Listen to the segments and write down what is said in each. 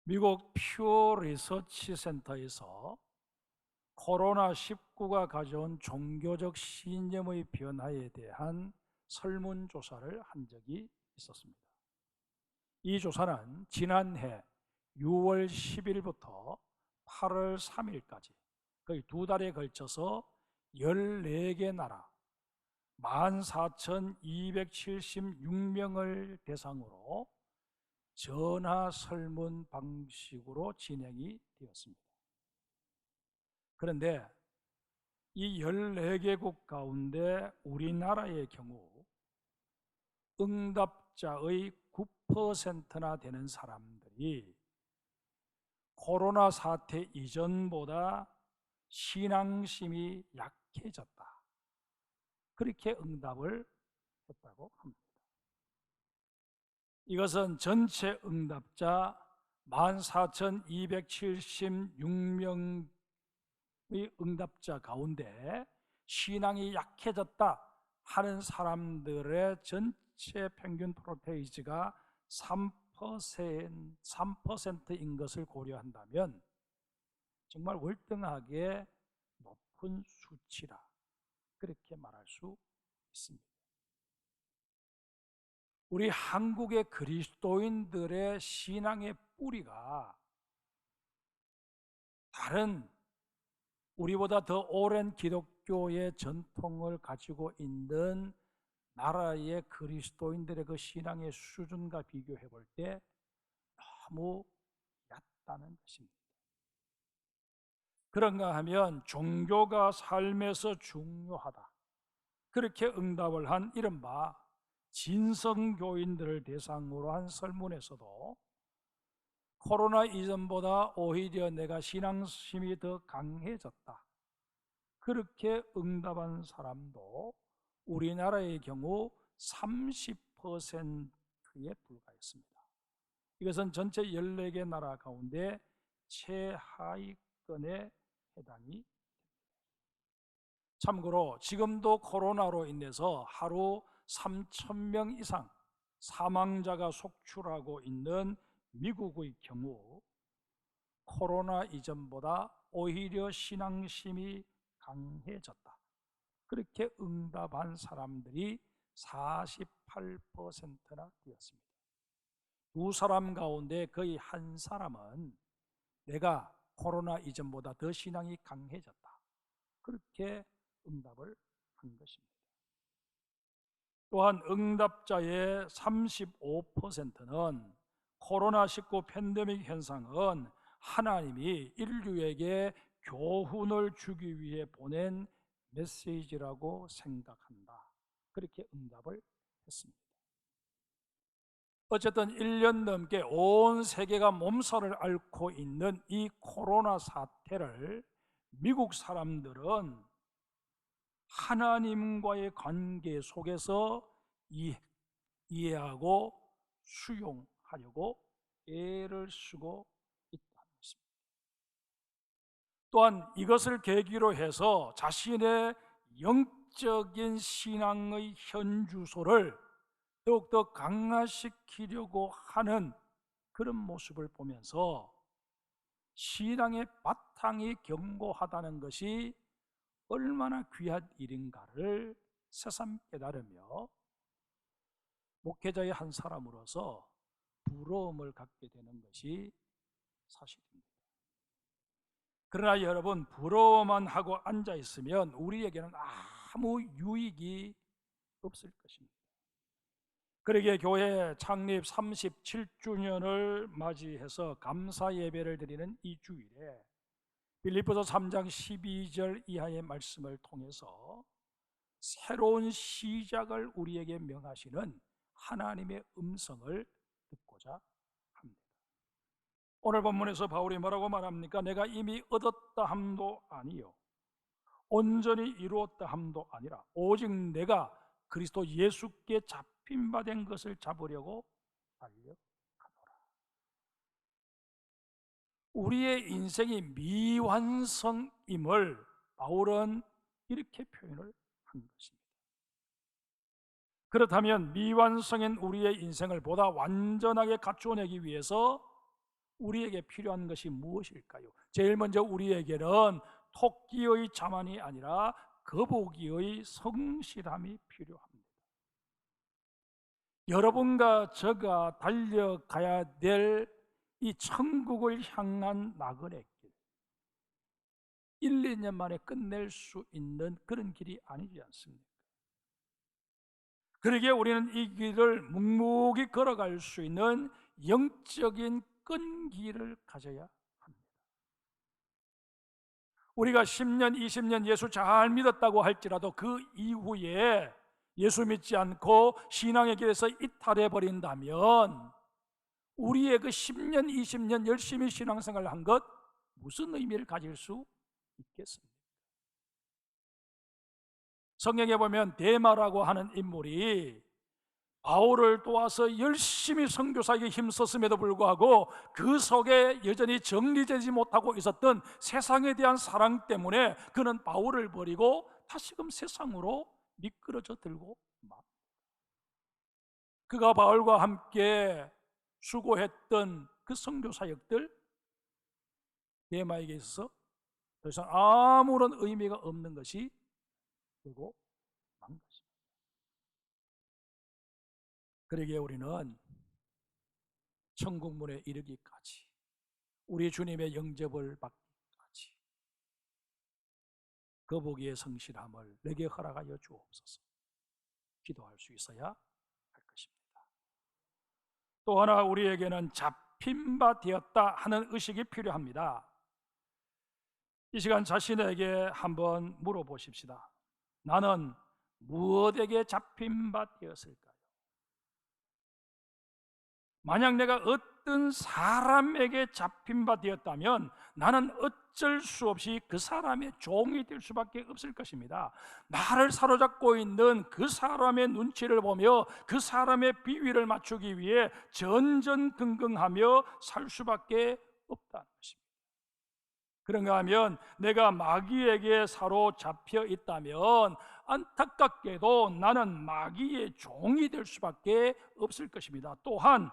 미국 퓨어 리서치 센터에서 코로나19가 가져온 종교적 신념의 변화에 대한 설문조사를 한 적이 있었습니다. 이 조사는 지난해 6월 10일부터 8월 3일까지 거의 2달에 걸쳐서 14개 나라 14,276명을 대상으로 전화 설문 방식으로 진행이 되었습니다. 그런데 이 14개국 가운데 우리나라의 경우 응답자의 9%나 되는 사람들이 코로나 사태 이전보다 신앙심이 약해졌다, 그렇게 응답을 했다고 합니다. 이것은 전체 응답자 14,276명의 응답자 가운데 신앙이 약해졌다 하는 사람들의 전체 평균 프로테이지가 3%인 것을 고려한다면 정말 월등하게 높은 수치라, 그렇게 말할 수 있습니다. 우리 한국의 그리스도인들의 신앙의 뿌리가 다른 우리보다 더 오랜 기독교의 전통을 가지고 있는 나라의 그리스도인들의 그 신앙의 수준과 비교해 볼 때 너무 얕다는 것입니다. 그런가 하면 종교가 삶에서 중요하다, 그렇게 응답을 한 이른바 진성교인들을 대상으로 한 설문에서도 코로나 이전보다 오히려 내가 신앙심이 더 강해졌다, 그렇게 응답한 사람도 우리나라의 경우 30%에 불과했습니다. 이것은 전체 14개 나라 가운데 최하위권에 해당이 됩니다. 참고로 지금도 코로나로 인해서 하루 3,000명 이상 사망자가 속출하고 있는 미국의 경우 코로나 이전보다 오히려 신앙심이 강해졌다, 그렇게 응답한 사람들이 48%나 되었습니다. 두 사람 가운데 거의 한 사람은 내가 코로나 이전보다 더 신앙이 강해졌다, 그렇게 응답을 한 것입니다. 또한 응답자의 35%는 코로나19 팬데믹 현상은 하나님이 인류에게 교훈을 주기 위해 보낸 메시지라고 생각한다, 그렇게 응답을 했습니다. 어쨌든 1년 넘게 온 세계가 몸살을 앓고 있는 이 코로나 사태를 미국 사람들은 하나님과의 관계 속에서 이해하고 수용하려고 애를 쓰고 있다는 것입니다. 또한 이것을 계기로 해서 자신의 영적인 신앙의 현주소를 더욱더 강화시키려고 하는 그런 모습을 보면서 신앙의 바탕이 견고하다는 것이 얼마나 귀한 일인가를 새삼 깨달으며 목회자의 한 사람으로서 부러움을 갖게 되는 것이 사실입니다. 그러나 여러분, 부러워만 하고 앉아 있으면 우리에게는 아무 유익이 없을 것입니다. 그러기에 교회 창립 37주년을 맞이해서 감사 예배를 드리는 이 주일에 빌립보서 3장 12절 이하의 말씀을 통해서 새로운 시작을 우리에게 명하시는 하나님의 음성을 듣고자 합니다. 오늘 본문에서 바울이 뭐라고 말합니까? 내가 이미 얻었다 함도 아니요 온전히 이루었다 함도 아니라 오직 내가 그리스도 예수께 잡힌 바 된 것을 잡으려고 달려가노라. 우리의 인생이 미완성임을 바울은 이렇게 표현을 한 것입니다. 그렇다면 미완성인 우리의 인생을 보다 완전하게 갖추어내기 위해서 우리에게 필요한 것이 무엇일까요? 제일 먼저 우리에게는 토끼의 자만이 아니라 거북이의 성실함이 필요합니다. 여러분과 저가 달려가야 될 이 천국을 향한 나그네 길, 1, 2년 만에 끝낼 수 있는 그런 길이 아니지 않습니까? 그러기에 우리는 이 길을 묵묵히 걸어갈 수 있는 영적인 끈기를 가져야 합니다. 우리가 10년, 20년 예수 잘 믿었다고 할지라도 그 이후에 예수 믿지 않고 신앙의 길에서 이탈해 버린다면 우리의 그 10년, 20년 열심히 신앙생활을 한 것 무슨 의미를 가질 수 있겠습니까? 성경에 보면 데마라고 하는 인물이 바울을 도와서 열심히 선교사에게 힘썼음에도 불구하고 그 속에 여전히 정리되지 못하고 있었던 세상에 대한 사랑 때문에 그는 바울을 버리고 다시금 세상으로 미끄러져 들고 막 그가 바울과 함께 수고했던 그 선교 사역들 데마에게 있어서 더 이상 아무런 의미가 없는 것이 되고 만 것입니다. 그러기에 우리는 천국문에 이르기까지 우리 주님의 영접을 받기까지 거북이의 성실함을 내게 허락하여 주옵소서 기도할 수 있어야 할 것입니다. 또 하나 우리에게는 잡힌 바 되었다 하는 의식이 필요합니다. 이 시간 자신에게 한번 물어보십시다. 나는 무엇에게 잡힌 바 되었을까요? 만약 내가 어떤 사람에게 잡힌 바 되었다면 나는 어쩔 수 없이 그 사람의 종이 될 수밖에 없을 것입니다. 나를 사로잡고 있는 그 사람의 눈치를 보며 그 사람의 비위를 맞추기 위해 전전긍긍하며 살 수밖에 없다는 것입니다. 그런가 하면 내가 마귀에게 사로잡혀 있다면 안타깝게도 나는 마귀의 종이 될 수밖에 없을 것입니다. 또한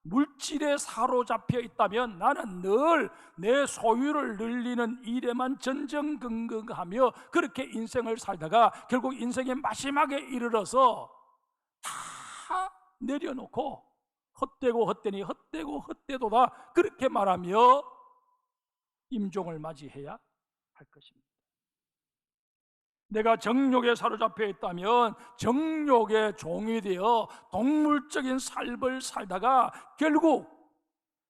물질에 사로잡혀 있다면 나는 늘 내 소유를 늘리는 일에만 전전긍긍하며 그렇게 인생을 살다가 결국 인생의 마지막에 이르러서 다 내려놓고 헛되고 헛되니 헛되고 헛되도다 그렇게 말하며 임종을 맞이해야 할 것입니다. 내가 정욕에 사로잡혀 있다면 정욕의 종이 되어 동물적인 삶을 살다가 결국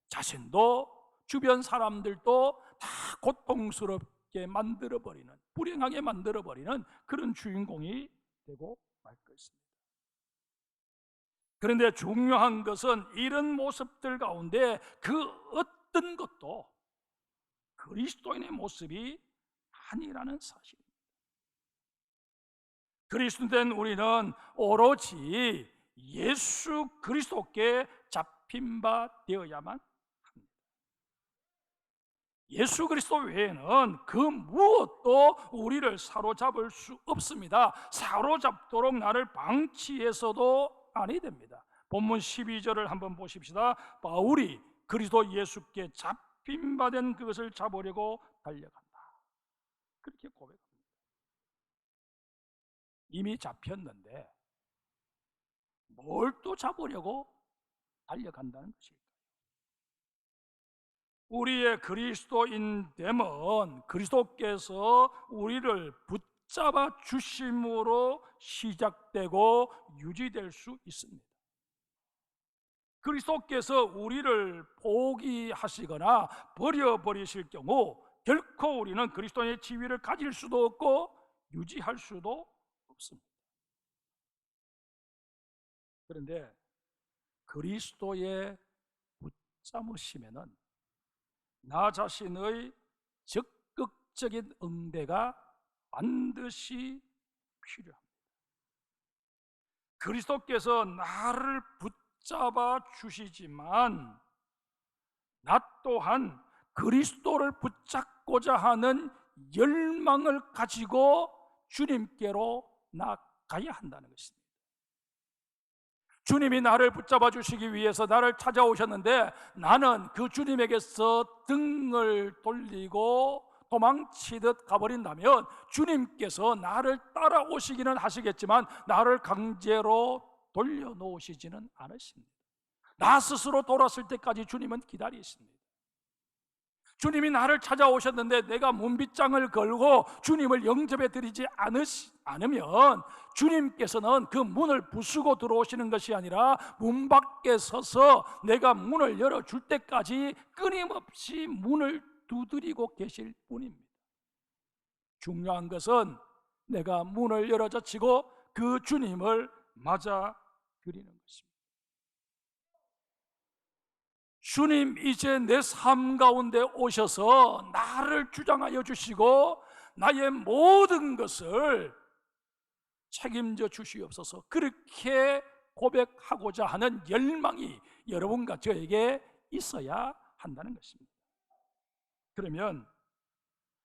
자신도 주변 사람들도 다 고통스럽게 만들어버리는, 불행하게 만들어버리는 그런 주인공이 되고 말 것입니다. 그런데 중요한 것은 이런 모습들 가운데 그 어떤 것도 그리스도인의 모습이 아니라는 사실입니다. 그리스도인 우리는 오로지 예수 그리스도께 잡힌 바 되어야만 합니다. 예수 그리스도 외에는 그 무엇도 우리를 사로잡을 수 없습니다. 사로잡도록 나를 방치해서도 아니 됩니다. 본문 12절을 한번 보십시다. 바울이 그리스도 예수께 잡힌 바 된 그것을 잡으려고 달려간다. 그렇게 고백합니다. 이미 잡혔는데 뭘 또 잡으려고 달려간다는 것일까요? 우리의 그리스도인됨은 그리스도께서 우리를 붙잡아 주심으로 시작되고 유지될 수 있습니다. 그리스도께서 우리를 포기하시거나 버려버리실 경우 결코 우리는 그리스도의 지위를 가질 수도 없고 유지할 수도 없습니다. 그런데 그리스도의 붙잡으심에는 나 자신의 적극적인 응대가 반드시 필요합니다. 그리스도께서 나를 붙잡아 주시지만 나 또한 그리스도를 붙잡고자 하는 열망을 가지고 주님께로 나아가야 한다는 것입니다. 주님이 나를 붙잡아 주시기 위해서 나를 찾아오셨는데 나는 그 주님에게서 등을 돌리고 도망치듯 가버린다면 주님께서 나를 따라오시기는 하시겠지만 나를 강제로 돌려놓으시지는 않으십니다. 나 스스로 돌았을 때까지 주님은 기다리십니다. 주님이 나를 찾아오셨는데 내가 문빗장을 걸고 주님을 영접해 드리지 않으면 주님께서는 그 문을 부수고 들어오시는 것이 아니라 문 밖에 서서 내가 문을 열어줄 때까지 끊임없이 문을 두드리고 계실 뿐입니다. 중요한 것은 내가 문을 열어젖히고 그 주님을 맞아 드리는 것입니다. 주님, 이제 내 삶 가운데 오셔서 나를 주장하여 주시고 나의 모든 것을 책임져 주시옵소서. 그렇게 고백하고자 하는 열망이 여러분과 저에게 있어야 한다는 것입니다. 그러면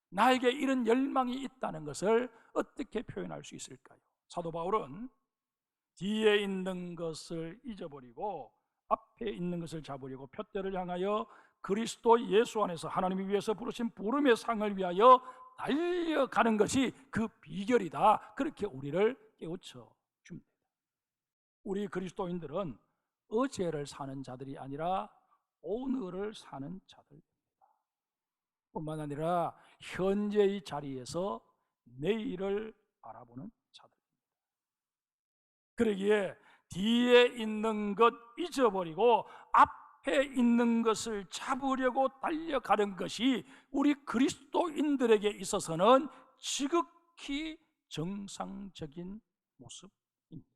나에게 이런 열망이 있다는 것을 어떻게 표현할 수 있을까요? 사도 바울은 뒤에 있는 것을 잊어버리고 앞에 있는 것을 잡으려고 푯대를 향하여 그리스도 예수 안에서 하나님이 위해서 부르신 부름의 상을 위하여 달려가는 것이 그 비결이다. 그렇게 우리를 깨우쳐 줍니다. 우리 그리스도인들은 어제를 사는 자들이 아니라 오늘을 사는 자들입니다. 뿐만 아니라 현재의 자리에서 내일을 바라보는 자들입니다. 그러기에 뒤에 있는 것 잊어버리고 앞에 있는 것을 잡으려고 달려가는 것이 우리 그리스도인들에게 있어서는 지극히 정상적인 모습입니다.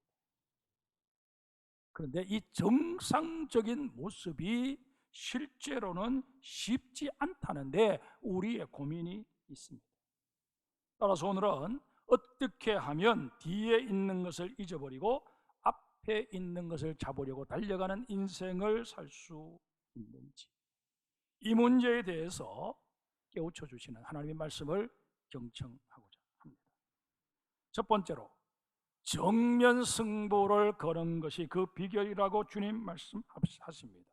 그런데 이 정상적인 모습이 실제로는 쉽지 않다는데 우리의 고민이 있습니다. 따라서 오늘은 어떻게 하면 뒤에 있는 것을 잊어버리고 앞에 있는 것을 잡으려고 달려가는 인생을 살 수 있는지, 이 문제에 대해서 깨우쳐 주시는 하나님의 말씀을 경청하고자 합니다. 첫 번째로 정면 승부를 거는 것이 그 비결이라고 주님 말씀하십니다.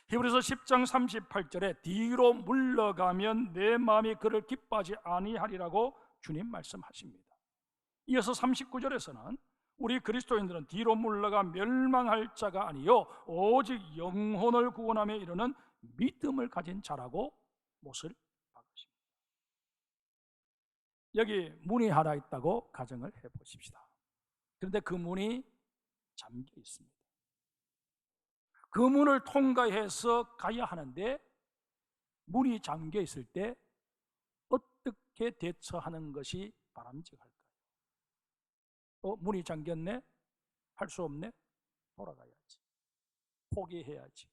히브리서 10장 38절에 뒤로 물러가면 내 마음이 그를 기뻐하지 아니하리라고 주님 말씀하십니다. 이어서 39절에서는 우리 그리스도인들은 뒤로 물러가 멸망할 자가 아니요 오직 영혼을 구원함에 이르는 믿음을 가진 자라고 못을 박으십니다. 여기 문이 하나 있다고 가정을 해보십시다. 그런데 그 문이 잠겨 있습니다. 그 문을 통과해서 가야 하는데 문이 잠겨 있을 때 어떻게 대처하는 것이 바람직할까요? 문이 잠겼네? 할 수 없네? 돌아가야지. 포기해야지.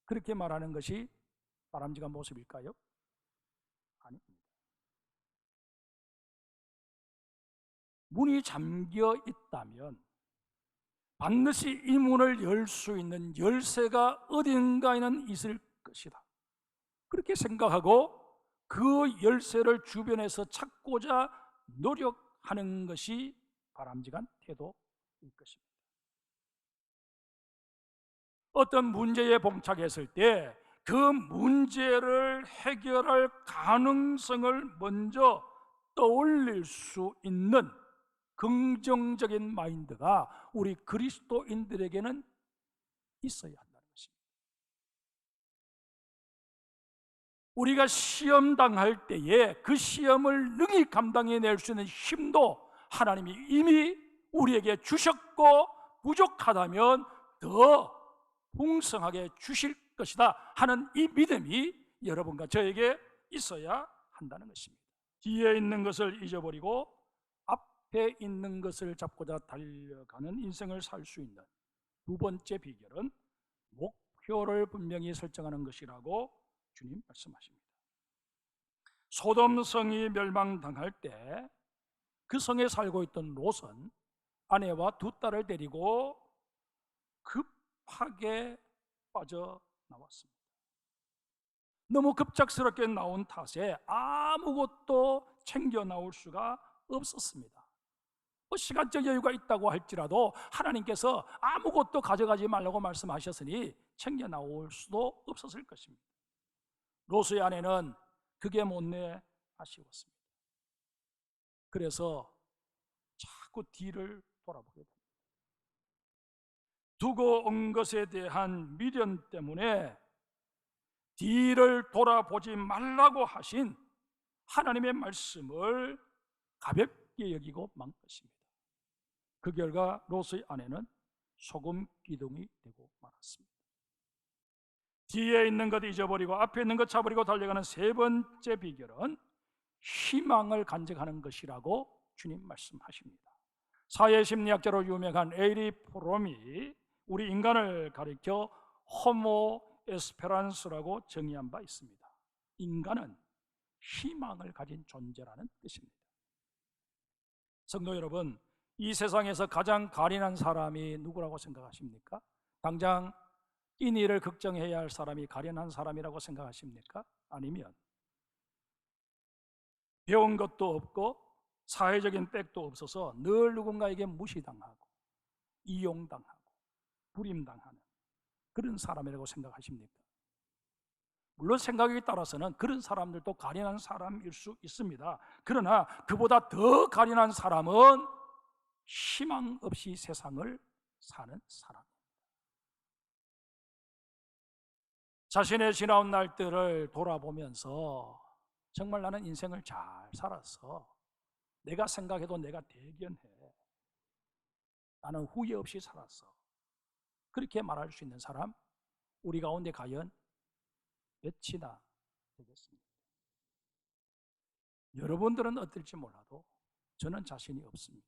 그렇게 말하는 것이 바람직한 모습일까요? 아닙니다. 문이 잠겨 있다면 반드시 이 문을 열 수 있는 열쇠가 어딘가에는 있을 것이다. 그렇게 생각하고 그 열쇠를 주변에서 찾고자 노력하는 것이 바람직한 태도일 것입니다. 어떤 문제에 봉착했을 때 그 문제를 해결할 가능성을 먼저 떠올릴 수 있는 긍정적인 마인드가 우리 그리스도인들에게는 있어야 한다는 것입니다. 우리가 시험 당할 때에 그 시험을 능히 감당해낼 수 있는 힘도 하나님이 이미 우리에게 주셨고 부족하다면 더 풍성하게 주실 것이다 하는 이 믿음이 여러분과 저에게 있어야 한다는 것입니다. 뒤에 있는 것을 잊어버리고 앞에 있는 것을 잡고자 달려가는 인생을 살 수 있는 두 번째 비결은 목표를 분명히 설정하는 것이라고 주님 말씀하십니다. 소돔 성이 멸망당할 때 그 성에 살고 있던 롯은 아내와 두 딸을 데리고 급하게 빠져나왔습니다. 너무 급작스럽게 나온 탓에 아무것도 챙겨 나올 수가 없었습니다. 시간적 여유가 있다고 할지라도 하나님께서 아무것도 가져가지 말라고 말씀하셨으니 챙겨 나올 수도 없었을 것입니다. 롯의 아내는 그게 못내 아쉬웠습니다. 그래서 자꾸 뒤를 돌아보게 됩니다. 두고 온 것에 대한 미련 때문에 뒤를 돌아보지 말라고 하신 하나님의 말씀을 가볍게 여기고 만 것입니다. 그 결과 롯의 아내는 소금 기둥이 되고 말았습니다. 뒤에 있는 것 잊어버리고 앞에 있는 것 잡으려고 달려가는 세 번째 비결은 희망을 간직하는 것이라고 주님 말씀하십니다. 사회심리학자로 유명한 에이리 프롬이 우리 인간을 가리켜 호모 에스페란스라고 정의한 바 있습니다. 인간은 희망을 가진 존재라는 뜻입니다. 성도 여러분, 이 세상에서 가장 가련한 사람이 누구라고 생각하십니까? 당장 인의를 걱정해야 할 사람이 가련한 사람이라고 생각하십니까? 아니면 배운 것도 없고 사회적인 백도 없어서 늘 누군가에게 무시당하고 이용당하고 불임당하는 그런 사람이라고 생각하십니까? 물론 생각에 따라서는 그런 사람들도 가련한 사람일 수 있습니다. 그러나 그보다 더 가련한 사람은 희망 없이 세상을 사는 사람. 자신의 지나온 날들을 돌아보면서 정말 나는 인생을 잘 살았어, 내가 생각해도 내가 대견해, 나는 후회 없이 살았어, 그렇게 말할 수 있는 사람 우리 가운데 과연 몇이나 되겠습니까? 여러분들은 어떨지 몰라도 저는 자신이 없습니다.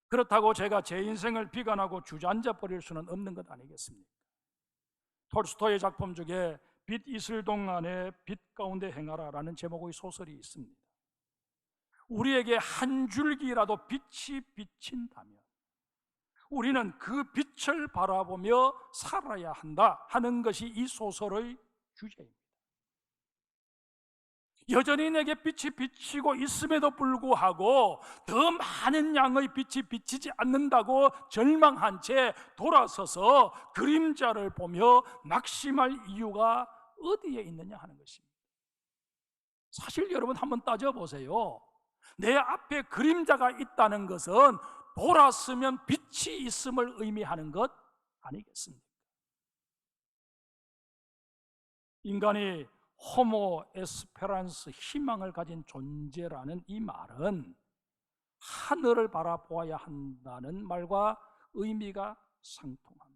그렇다고 제가 제 인생을 비관하고 주저앉아 버릴 수는 없는 것 아니겠습니까? 톨스토이의 작품 중에 빛 있을 동안에 빛 가운데 행하라라는 제목의 소설이 있습니다. 우리에게 한 줄기라도 빛이 비친다면 우리는 그 빛을 바라보며 살아야 한다 하는 것이 이 소설의 주제입니다. 여전히 내게 빛이 비치고 있음에도 불구하고 더 많은 양의 빛이 비치지 않는다고 절망한 채 돌아서서 그림자를 보며 낙심할 이유가 어디에 있느냐 하는 것입니다. 사실 여러분 한번 따져보세요. 내 앞에 그림자가 있다는 것은 돌아서면 빛이 있음을 의미하는 것 아니겠습니까? 인간이 호모 에스페란스, 희망을 가진 존재라는 이 말은 하늘을 바라보아야 한다는 말과 의미가 상통합니다.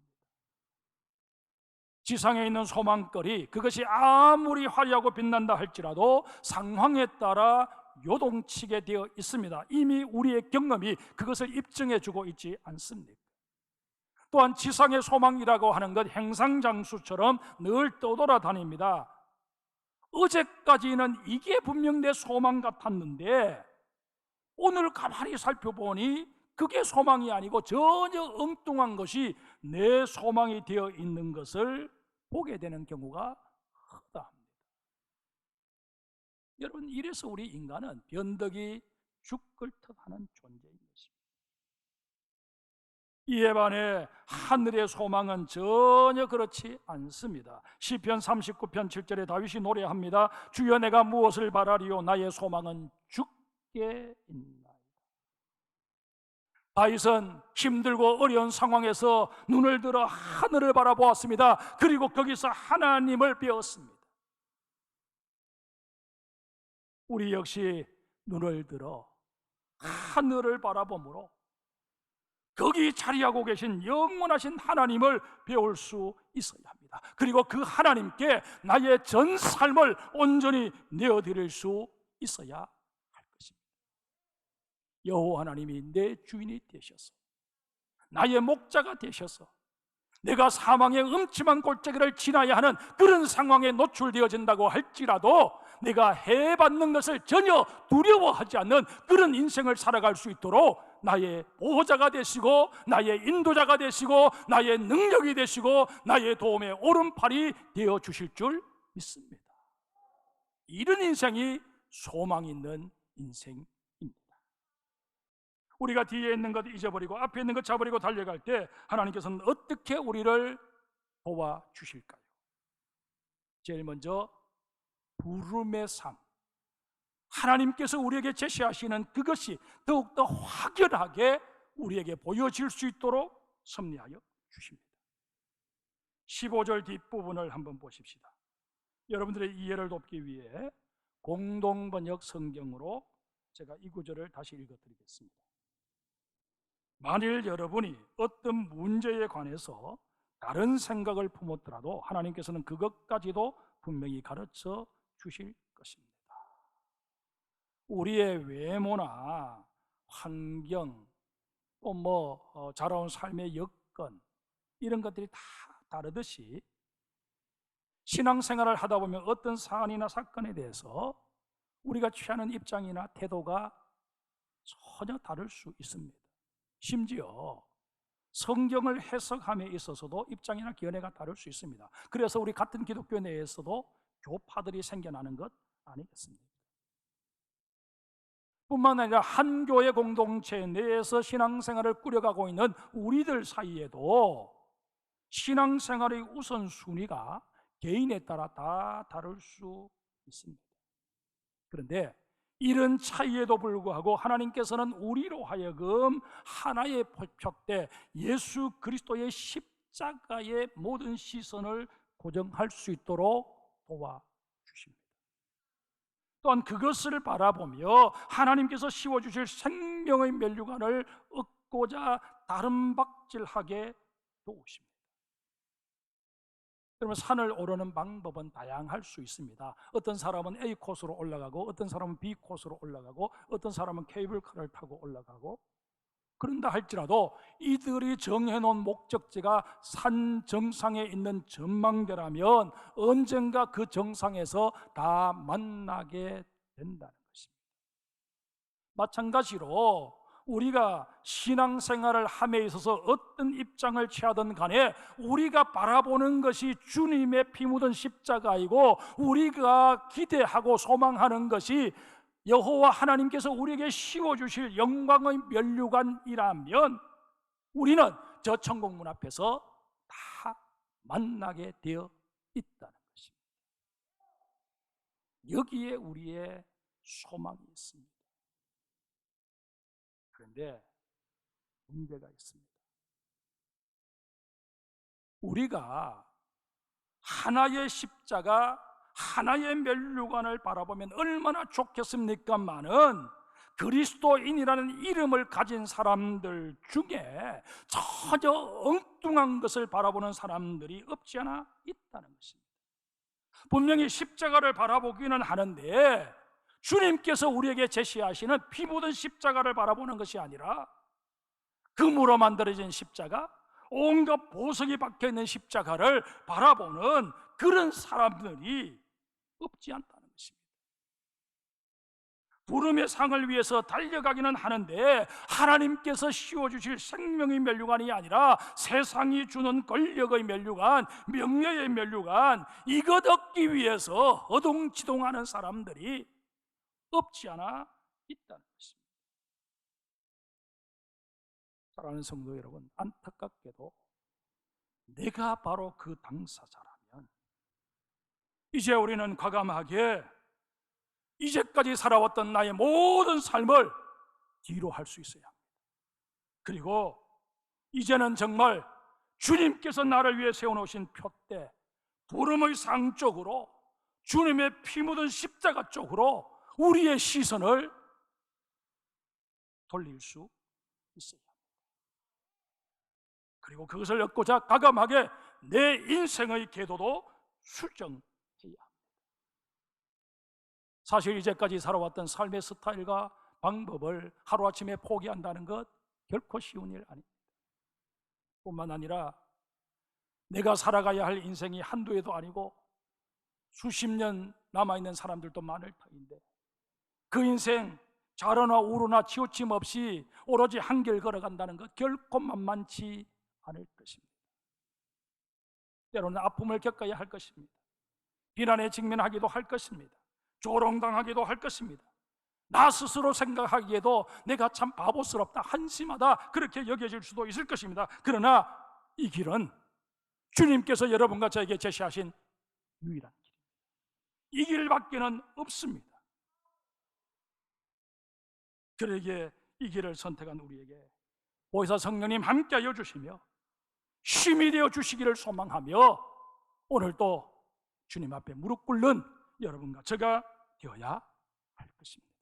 지상에 있는 소망거리, 그것이 아무리 화려하고 빛난다 할지라도 상황에 따라 요동치게 되어 있습니다. 이미 우리의 경험이 그것을 입증해주고 있지 않습니까? 또한 지상의 소망이라고 하는 것 행상장수처럼 늘 떠돌아다닙니다. 어제까지는 이게 분명 내 소망 같았는데 오늘 가만히 살펴보니 그게 소망이 아니고 전혀 엉뚱한 것이 내 소망이 되어 있는 것을 보게 되는 경우가 크다합니다. 여러분, 이래서 우리 인간은 변덕이 죽을 듯하는 존재인 것입니다. 이에 반해 하늘의 소망은 전혀 그렇지 않습니다. 시편 39편 7절에 다윗이 노래합니다. 주여 내가 무엇을 바라리요 나의 소망은 주께 있나이다. 다윗은 힘들고 어려운 상황에서 눈을 들어 하늘을 바라보았습니다. 그리고 거기서 하나님을 배웠습니다. 우리 역시 눈을 들어 하늘을 바라보므로 거기 자리하고 계신 영원하신 하나님을 배울 수 있어야 합니다. 그리고 그 하나님께 나의 전 삶을 온전히 내어드릴 수 있어야 할 것입니다. 여호와 하나님이 내 주인이 되셔서 나의 목자가 되셔서 내가 사망의 음침한 골짜기를 지나야 하는 그런 상황에 노출되어진다고 할지라도 내가 해받는 것을 전혀 두려워하지 않는 그런 인생을 살아갈 수 있도록 나의 보호자가 되시고 나의 인도자가 되시고 나의 능력이 되시고 나의 도움의 오른팔이 되어주실 줄 믿습니다. 이런 인생이 소망 있는 인생입니다. 우리가 뒤에 있는 것 잊어버리고 앞에 있는 것 잡아버리고 달려갈 때 하나님께서는 어떻게 우리를 도와주실까요? 제일 먼저 부름의 삶, 하나님께서 우리에게 제시하시는 그것이 더욱더 확연하게 우리에게 보여질 수 있도록 섭리하여 주십니다. 15절 뒷부분을 한번 보십시다. 여러분들의 이해를 돕기 위해 공동번역 성경으로 제가 이 구절을 다시 읽어드리겠습니다. 만일 여러분이 어떤 문제에 관해서 다른 생각을 품었더라도 하나님께서는 그것까지도 분명히 가르쳐 주실 것입니다. 우리의 외모나 환경, 또 자라온 삶의 여건, 이런 것들이 다 다르듯이 신앙생활을 하다 보면 어떤 사안이나 사건에 대해서 우리가 취하는 입장이나 태도가 전혀 다를 수 있습니다. 심지어 성경을 해석함에 있어서도 입장이나 견해가 다를 수 있습니다. 그래서 우리 같은 기독교 내에서도 교파들이 생겨나는 것 아니겠습니까? 뿐만 아니라 한 교회 공동체 내에서 신앙생활을 꾸려가고 있는 우리들 사이에도 신앙생활의 우선순위가 개인에 따라 다 다를 수 있습니다. 그런데 이런 차이에도 불구하고 하나님께서는 우리로 하여금 하나의 표대 예수 그리스도의 십자가의 모든 시선을 고정할 수 있도록 도와주십니다. 또한 그것을 바라보며 하나님께서 씌워주실 생명의 면류관을 얻고자 다름박질하게 도우십니다. 그러면 산을 오르는 방법은 다양할 수 있습니다. 어떤 사람은 A 코스로 올라가고, 어떤 사람은 B 코스로 올라가고, 어떤 사람은 케이블카를 타고 올라가고, 그런다 할지라도 이들이 정해놓은 목적지가 산 정상에 있는 전망대라면 언젠가 그 정상에서 다 만나게 된다는 것입니다. 마찬가지로 우리가 신앙생활을 함에 있어서 어떤 입장을 취하든 간에 우리가 바라보는 것이 주님의 피 묻은 십자가이고, 우리가 기대하고 소망하는 것이 여호와 하나님께서 우리에게 씌워주실 영광의 면류관이라면 우리는 저 천국문 앞에서 다 만나게 되어 있다는 것입니다. 여기에 우리의 소망이 있습니다. 그런데 문제가 있습니다. 우리가 하나의 십자가, 하나의 면류관을 바라보면 얼마나 좋겠습니까마는 그리스도인이라는 이름을 가진 사람들 중에 전혀 엉뚱한 것을 바라보는 사람들이 없지 않아 있다는 것입니다. 분명히 십자가를 바라보기는 하는데 주님께서 우리에게 제시하시는 피 묻은 십자가를 바라보는 것이 아니라 금으로 만들어진 십자가, 온갖 보석이 박혀있는 십자가를 바라보는 그런 사람들이 없지 않다는 것입니다. 부름의 상을 위해서 달려가기는 하는데 하나님께서 씌워주실 생명의 면류관이 아니라 세상이 주는 권력의 면류관, 명예의 면류관, 이것 얻기 위해서 허둥지둥하는 사람들이 없지 않아 있다는 것입니다. 사랑하는 성도 여러분, 안타깝게도 내가 바로 그 당사자라면 이제 우리는 과감하게 이제까지 살아왔던 나의 모든 삶을 뒤로 할 수 있어야 합니다. 그리고 이제는 정말 주님께서 나를 위해 세워놓으신 표대, 부름의 상 쪽으로, 주님의 피 묻은 십자가 쪽으로 우리의 시선을 돌릴 수 있어야 합니다. 그리고 그것을 얻고자 과감하게 내 인생의 궤도도 수정해야 합니다. 사실 이제까지 살아왔던 삶의 스타일과 방법을 하루아침에 포기한다는 것 결코 쉬운 일 아닙니다. 뿐만 아니라 내가 살아가야 할 인생이 한두 해도 아니고 수십 년 남아있는 사람들도 많을 터인데 그 인생 좌로나 우로나 치우침 없이 오로지 한길 걸어간다는 것 결코 만만치 않을 것입니다. 때로는 아픔을 겪어야 할 것입니다. 비난에 직면하기도 할 것입니다. 조롱당하기도 할 것입니다. 나 스스로 생각하기에도 내가 참 바보스럽다, 한심하다 그렇게 여겨질 수도 있을 것입니다. 그러나 이 길은 주님께서 여러분과 저에게 제시하신 유일한 길입니다. 이 길밖에는 없습니다. 그러기에 이 길을 선택한 우리에게 보혜사 성령님 함께하여 주시며 힘이 되어 주시기를 소망하며 오늘도 주님 앞에 무릎 꿇는 여러분과 제가 되어야 할 것입니다.